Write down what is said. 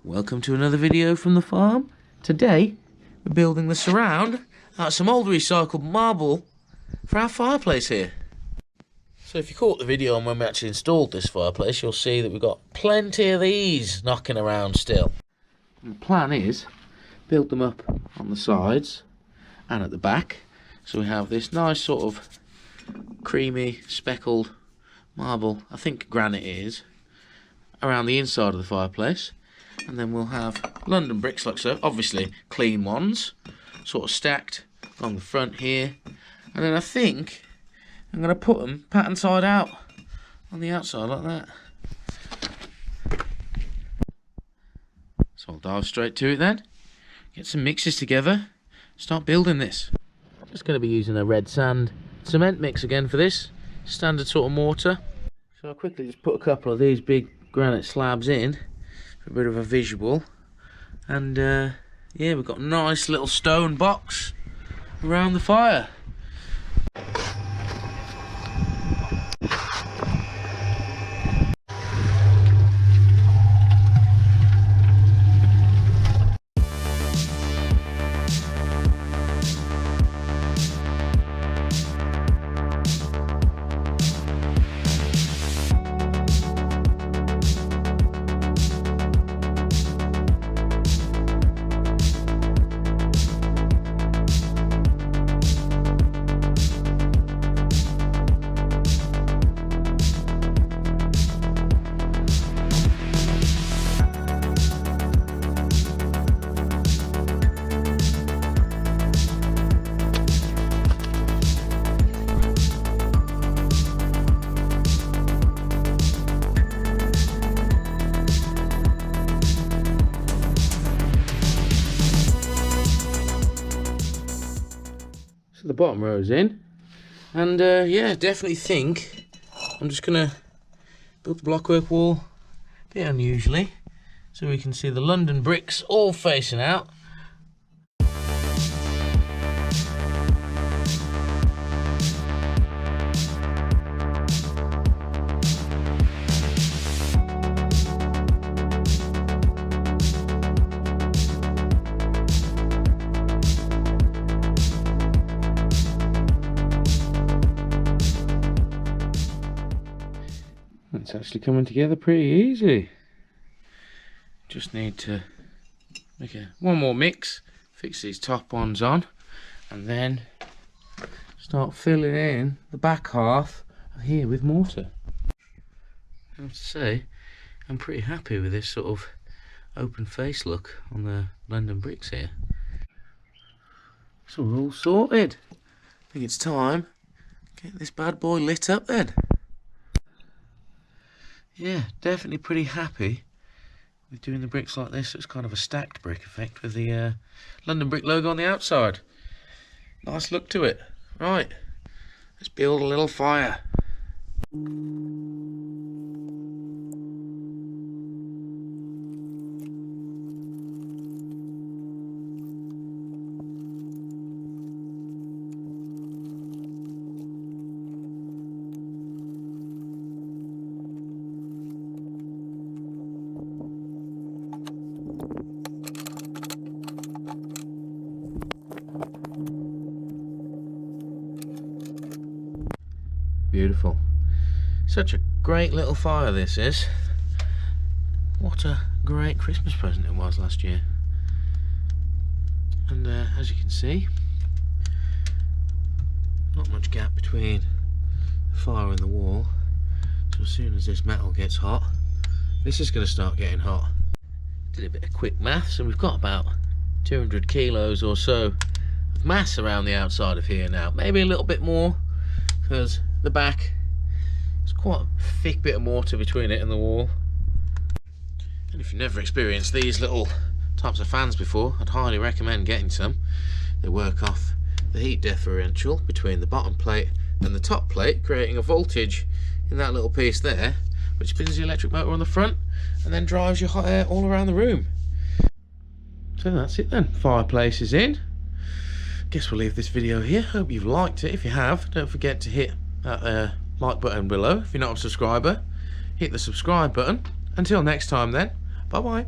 Welcome to another video from the farm. Today we're building the surround out of some old recycled marble for our fireplace here. So if you caught the video on when we actually installed this fireplace, you'll see that we've got plenty of these knocking around still. And the plan is build them up on the sides and at the back, so we have this nice sort of creamy speckled marble, I think granite it is, around the inside of the fireplace. And then we'll have London bricks like so, obviously clean ones, sort of stacked along the front here. And then I think I'm going to put them pattern side out on the outside like that. So I'll dive straight to it then, get some mixes together, start building this. Just going to be using a red sand cement mix again for this, standard sort of mortar. So I'll quickly just put a couple of these big granite slabs in. A bit of a visual, and yeah, we've got a nice little stone box around the fire. The bottom row's in, and yeah, definitely think I'm just gonna build the blockwork wall a bit unusually so we can see the London bricks all facing out. It's actually coming together pretty easy. Just need to make one more mix, fix these top ones on, and then start filling in the back half here with mortar. I have to say, I'm pretty happy with this sort of open face look on the London bricks here. So we're all sorted. I think it's time to get this bad boy lit up then. Yeah, definitely pretty happy with doing the bricks like this. It's kind of a stacked brick effect with the London Brick logo on the outside. Nice look to it. Right, let's build a little fire. Beautiful. Such a great little fire this is. What a great Christmas present it was last year. And as you can see, not much gap between the fire and the wall. So as soon as this metal gets hot, this is going to start getting hot. Did a bit of quick maths, and we've got about 200 kilos or so of mass around the outside of here now. Maybe a little bit more, because the back, there's quite a thick bit of mortar between it and the wall. And if you've never experienced these little types of fans before, I'd highly recommend getting some. They work off the heat differential between the bottom plate and the top plate, creating a voltage in that little piece there, which spins the electric motor on the front and then drives your hot air all around the room. So that's it then, fireplace is in. Guess we'll leave this video here. Hope you've liked it. If you have, don't forget to hit that like button below. If you're not a subscriber, hit the subscribe button. Until next time then, bye bye.